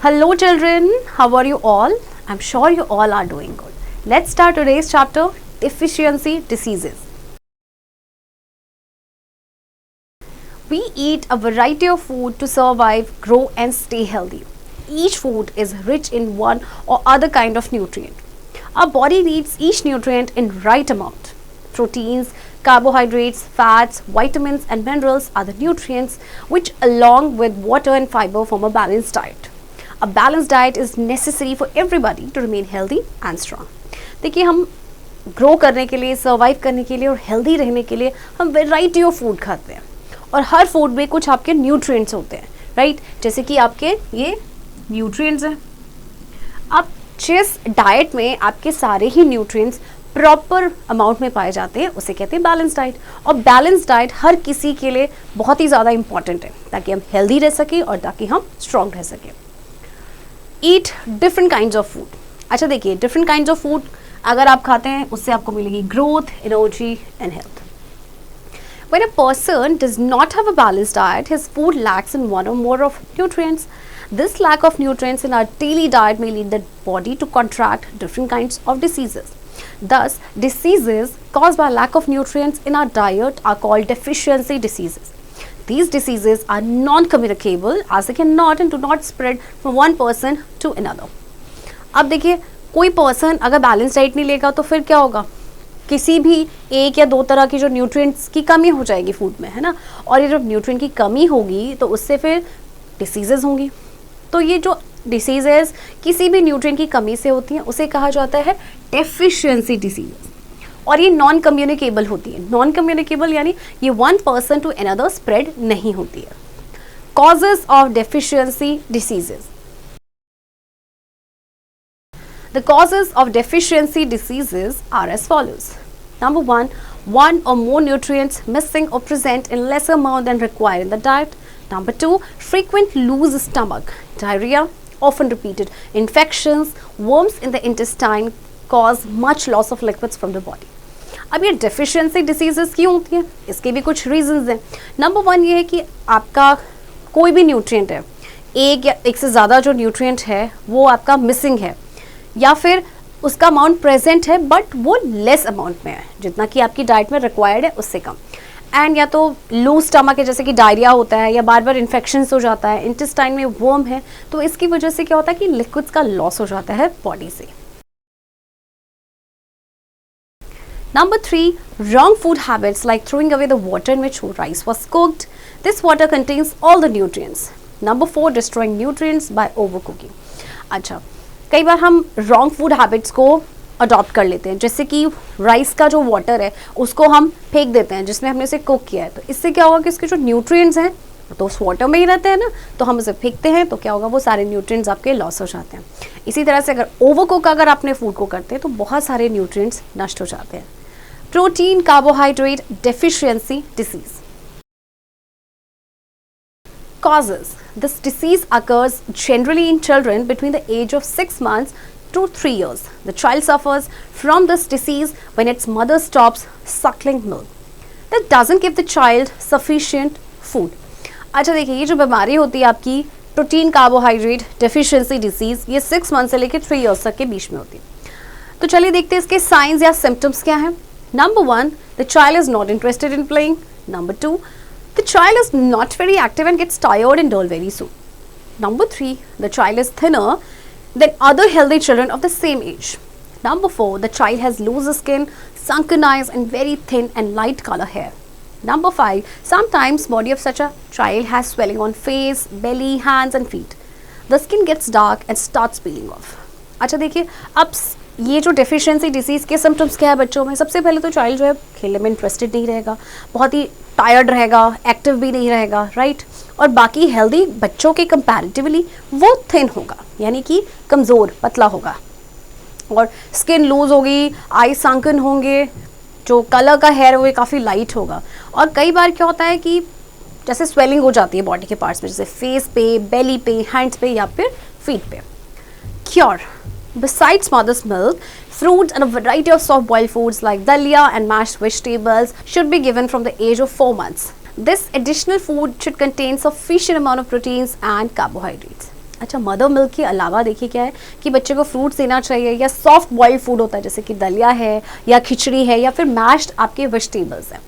Hello children, how are you all? I'm sure you all are doing good. Let's start today's chapter, deficiency diseases. We eat a variety of food to survive, grow and stay healthy. Each food is rich in one or other kind of nutrient. Our body needs each nutrient in right amount. Proteins, carbohydrates, fats, vitamins and minerals are the nutrients which along with water and fiber form a balanced diet. A balanced diet is necessary for everybody to remain healthy and strong. देखिए हम grow करने के लिए, survive करने के लिए और healthy रहने के लिए हम वेराइटी ऑफ फूड खाते हैं और हर फूड में कुछ आपके न्यूट्रिएंट्स होते हैं, राइट? जैसे कि आपके ये न्यूट्रिएंट्स हैं. अब जिस डाइट में आपके सारे ही न्यूट्रिएंट्स प्रॉपर अमाउंट में पाए जाते हैं उसे कहते हैं बैलेंस डाइट. और बैलेंस डाइट हर किसी के लिए बहुत ही ज़्यादा इंपॉर्टेंट है ताकि हम हेल्दी रह सकें और ताकि हम स्ट्रॉन्ग रह सकें. Eat different kinds of food. अच्छा देखिए, डिफरेंट काइंड्स ऑफ फूड अगर आप खाते हैं उससे आपको मिलेगी growth, energy and health. When a person does not have a balanced diet, his food lacks in one or more of nutrients. This lack of nutrients in our daily diet may lead the body to contract different kinds of diseases. Thus, diseases caused by lack of nutrients in our diet are called deficiency diseases. These diseases are non-communicable as they cannot and do not spread from one person to another. अब देखिए, कोई person अगर balance diet नहीं लेगा तो फिर क्या होगा? किसी भी एक या दो तरह की जो न्यूट्रिएंट्स की कमी हो जाएगी फूड में, है ना? और ये जब न्यूट्रिएंट की कमी होगी तो उससे फिर डिसीजेज होंगी. तो ये जो डिसीजेज किसी भी न्यूट्रिएंट की कमी से होती हैं उसे कहा जाता है डेफिशिएंसी डिसीजेज. और ये नॉन कम्युनिकेबल होती है. नॉन कम्युनिकेबल यानी ये one person to another spread नहीं होती है. Causes of deficiency diseases. The causes of deficiency diseases are as follows. Number one or more nutrients missing or present in lesser amount than required in the diet. Number 2, frequent loose stomach, diarrhea, often repeated infections, worms in the intestine cause much loss of liquids from the body. अब ये deficiency diseases क्यों होती हैं? इसके भी कुछ reasons हैं. Number 1 ये है कि आपका कोई भी nutrient है, एक या एक से ज़्यादा जो nutrient है वो आपका missing है या फिर उसका अमाउंट प्रेजेंट है बट वो लेस अमाउंट में है, जितना कि आपकी डाइट में रिक्वायर्ड है उससे कम. एंड या तो लूज स्टमक है, जैसे कि डायरिया होता है या बार बार इन्फेक्शंस हो जाता है, इंटेस्टाइन में वर्म है, तो इसकी वजह से क्या होता है कि लिक्विड्स का लॉस हो जाता है बॉडी से. Number 3, wrong food habits like throwing away the water in which rice was cooked. This water contains all the nutrients. Number 4, destroying nutrients by overcooking. अच्छा, कई बार हम रॉन्ग फूड हैबिट्स को adopt कर लेते हैं, जैसे कि राइस का जो वाटर है उसको हम फेंक देते हैं जिसमें हमने उसे कुक किया है. तो इससे क्या होगा कि इसके जो न्यूट्रिएंट्स हैं तो उस वाटर में ही रहते हैं ना, तो हम उसे फेंकते हैं तो क्या होगा, वो सारे न्यूट्रिएंट्स आपके लॉस हो जाते हैं. इसी तरह से अगर ओवर कुक अगर आपने फूड को करते हैं तो बहुत सारे न्यूट्रिएंट्स नष्ट हो जाते हैं. Protein carbohydrate deficiency disease. Causes. This disease occurs generally in children between the age of 6 months to 3 years. The child suffers from this disease when its mother stops suckling milk. That doesn't give the child sufficient food. अच्छा देखिए, ये जो बीमारी होती है आपकी protein carbohydrate deficiency disease, ये 6 month से लेकर 3 years तक के बीच में होती है. तो चलिए देखते हैं इसके साइंस या सिम्टम्स क्या हैं. Number 1, the child is not interested in playing. Number 2, the child is not very active and gets tired and dull very soon. Number 3, the child is thinner than other healthy children of the same age. Number 4, the child has loose skin, sunken eyes and very thin and light color hair. Number 5, sometimes body of such a child has swelling on face, belly, hands and feet. The skin gets dark and starts peeling off. अच्छा देखिए, अब ये जो deficiency disease के symptoms क्या है बच्चों में. सबसे पहले तो चाइल्ड जो है खेलने में इंटरेस्टेड नहीं रहेगा, बहुत ही टायर्ड रहेगा, एक्टिव भी नहीं रहेगा, राइट? और बाकी हेल्दी बच्चों के कंपैरेटिवली वो थिन होगा, यानी कि कमज़ोर, पतला होगा. और स्किन लूज होगी, आई संकन होंगे, जो कलर का हेयर है वो काफ़ी लाइट होगा. और कई बार क्या होता है कि जैसे स्वेलिंग हो जाती है बॉडी के पार्ट्स में, जैसे फेस पे, बेली पे, हैंड्स पे या फिर फीट पे. Cure. Besides mother's milk, fruits and a variety of soft-boiled foods like dalia and mashed vegetables should be given from the age of 4 months. This additional food should contain sufficient amount of proteins and carbohydrates. अच्छा, mother milk के अलावा देखिए क्या है कि बच्चे को fruits देना चाहिए, या सॉफ्ट बॉइल्ड फूड होता है जैसे कि दलिया है या खिचड़ी है या फिर मैश्ड आपके वेजिटेबल्स हैं,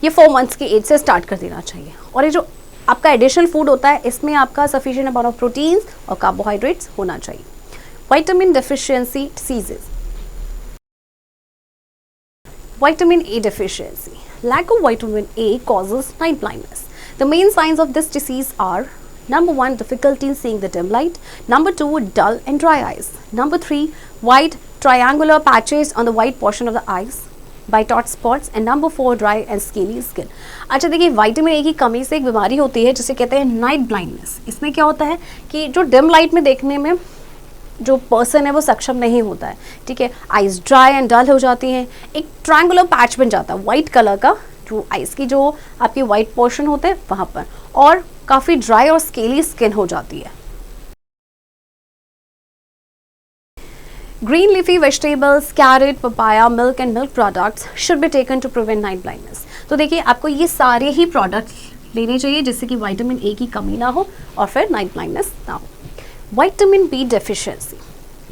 ये 4 मंथ्स की एज से स्टार्ट कर देना चाहिए। और ये जो आपका एडिशनल फूड होता है इसमें आपका सफिशिएंट अमाउंट ऑफ प्रोटीन्स और कार्बोहाइड्रेट्स होना चाहिए। Vitamin deficiency diseases. Vitamin A deficiency. Lack of vitamin A causes night blindness. The main signs of this disease are: number 1, difficulty in seeing the dim light; number 2, dull and dry eyes; number 3, white triangular patches on the white portion of the eyes, white hot spots; and number 4, dry and scaly skin. अच्छा देखिए, vitamin A की कमी से एक बीमारी होती है जिसे कहते हैं नाइट ब्लाइंडनेस। इसमें क्या होता है कि जो डिम लाइट में देखने में जो पर्सन है वो सक्षम नहीं होता है, ठीक है, आइज ड्राई एंड डल हो जाती हैं, एक ट्रायंगुलर पैच बन जाता है वाइट कलर का, जो आइज की जो आपकी वाइट पोर्शन होते हैं वहाँ पर, और काफ़ी ड्राई और स्केली स्किन हो जाती है। Green leafy vegetables, carrot, papaya, milk and milk products should be taken to prevent night blindness. तो देखिए आपको ये सारे ही प्रोडक्ट्स लेने चाहिए जिससे कि विटामिन ए की कमी ना हो और फिर नाइट ब्लाइंडनेस ना हो। Vitamin B deficiency.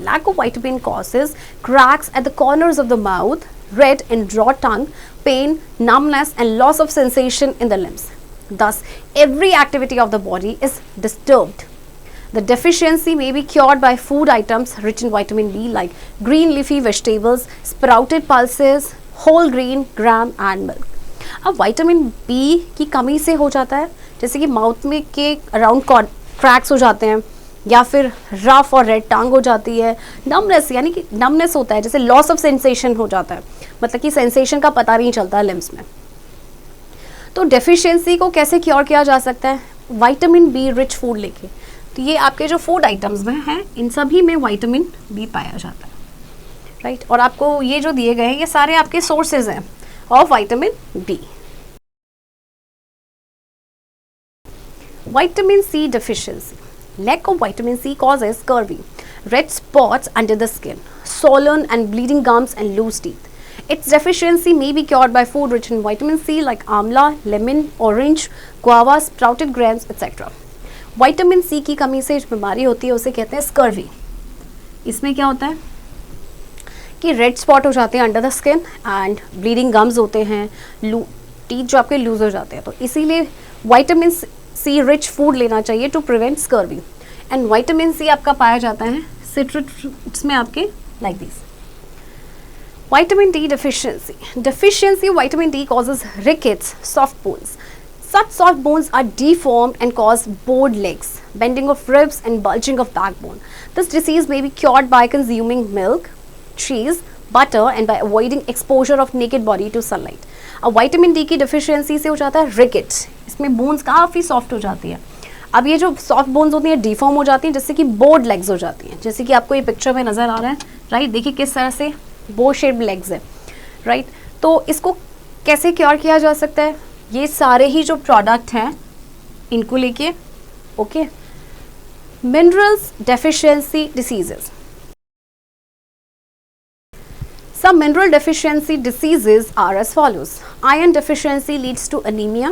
Lack of vitamin causes cracks at the corners of the mouth, red and raw tongue, pain, numbness and loss of sensation in the limbs. Thus, every activity of the body is disturbed. The deficiency may be cured by food items rich in vitamin B like green leafy vegetables, sprouted pulses, whole grain, gram and milk. अब vitamin B की कमी से हो जाता है जैसे कि mouth में के अराउंड क्रैक्स हो जाते हैं, या फिर रफ और रेड टंग हो जाती है, नमनेस यानी कि नमनेस होता है, जैसे लॉस ऑफ सेंसेशन हो जाता है, मतलब कि सेंसेशन का पता नहीं चलता लिम्स में। तो डेफिशिएंसी को कैसे क्योर किया जा सकता है? विटामिन बी रिच फूड लेके। तो ये आपके जो फूड आइटम्स में हैं इन सभी में विटामिन बी पाया जाता है, राइट। और आपको ये जो दिए गए हैं ये सारे आपके सोर्सेज हैं of vitamin B. Vitamin C deficiency. Lack of vitamin C causes scurvy, red spots under the skin, swollen and bleeding gums and loose teeth. Its deficiency may be cured by food rich in vitamin C like amla, lemon, orange, guava, sprouted grains, etc. Vitamin C की कमी से जो बीमारी होती है उसे कहते हैं स्कर्वी। इसमें क्या होता है कि रेड स्पॉट हो जाते हैं under the skin and bleeding gums होते हैं, टीथ जो आपके लूज हो जाते हैं। तो इसीलिए विटामिन सी रिच फूड लेना चाहिए to prevent scurvy. And vitamin C आपका पाया जाता है सिट्रस फ्रूट्स में आपके like this. Vitamin D deficiency. Deficiency of vitamin D causes rickets, soft bones. Such soft bones are deformed and cause bowed legs, bending of ribs and bulging of backbone. This disease may be cured by consuming milk, cheese, butter and by avoiding exposure of naked body to sunlight. अब vitamin D की deficiency से हो जाता है rickets, इसमें bones काफ़ी soft हो जाती है। अब ये जो सॉफ्ट बोन्स होती हैं डिफॉर्म हो जाती हैं जिससे कि बोर्ड लेग्स हो जाती हैं, जैसे कि आपको ये पिक्चर में नज़र आ रहा है, राइट। देखिए किस तरह से बो शेप्ड लेग्स है, राइट। तो इसको कैसे क्योर किया जा सकता है? ये सारे ही जो प्रोडक्ट हैं इनको लेके, okay. Minerals deficiency diseases. Some mineral deficiency diseases are as follows. Iron deficiency leads to anemia,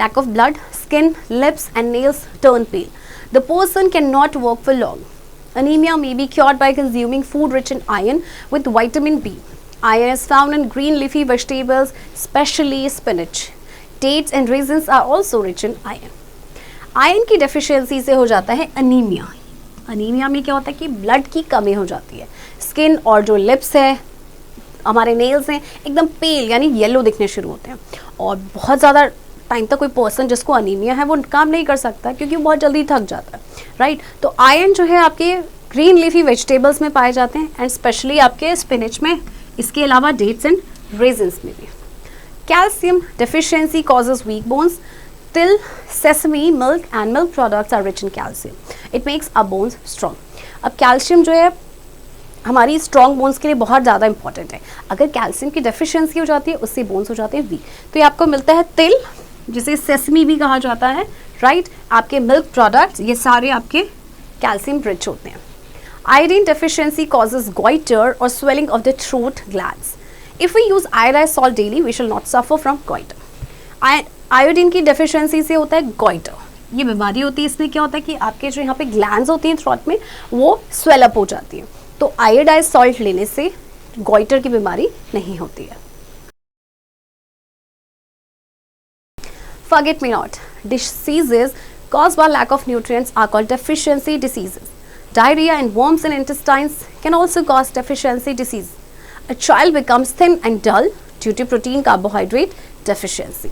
lack of blood, skin, lips and nails turn pale. The person cannot walk for long. Anemia may be cured by consuming food rich in iron with vitamin B. Iron is found in green leafy vegetables, especially spinach. Dates and raisins are also rich in iron. Iron की deficiency से हो जाता है anaemia. Anaemia में क्या होता है कि ब्लड की कमी हो जाती है, स्किन और जो लिप्स है, हमारे नेल्स हैं, एकदम पेल यानी येलो दिखने शुरू होते हैं, और बहुत ज़्यादा टाइम तक कोई पर्सन जिसको अनीमिया है वो काम नहीं कर सकता क्योंकि वो बहुत जल्दी थक जाता है, राइट। तो आयरन जो है आपके ग्रीन लीफी वेजिटेबल्स में पाए जाते हैं एंड स्पेशली आपके स्पिनच में, इसके अलावा डेट्स एंड रेजिन्स में भी। Calcium deficiency causes weak bones. Till sesame, milk and milk products are rich in calcium. It makes our bones strong. अब कैल्शियम जो है हमारी स्ट्रॉन्ग बोन्स के लिए बहुत ज़्यादा इंपॉर्टेंट है। अगर कैल्शियम की डेफिशिएंसी हो जाती है उससे बोन्स हो जाते हैं वीक। तो ये आपको मिलता है तिल, जिसे सेसमी भी कहा जाता है, राइट। आपके मिल्क प्रोडक्ट्स ये सारे आपके कैल्शियम रिच होते हैं। Iodine deficiency causes goiter or swelling of the throat glands. If we use iodized salt daily, we shall not suffer from goiter. Iodine की डेफिशिएंसी से होता है goiter, ये बीमारी होती है, इसमें क्या होता है कि आपके जो यहाँ पे ग्लैंड्स होती हैं थ्रोट में वो स्वेल अप हो जाती है। तो आयोडाइज सॉल्ट लेने से गॉइटर की बीमारी नहीं होती है। Forget me not. Diseases caused by lack of nutrients are called deficiency diseases. Diarrhea and worms in intestines can also cause deficiency disease. A child becomes thin and dull due to protein carbohydrate deficiency.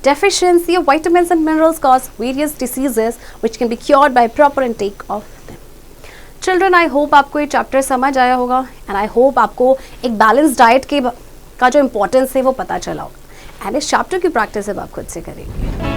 Deficiency of vitamins and minerals cause various diseases which can be cured by proper intake of them. Children, I hope आपको ये chapter समझ आया होगा and I hope आपको एक balance diet का जो importance है वो पता चला होगा। एंड इस चैप्टर की प्रैक्टिस अब आप खुद से करेंगे।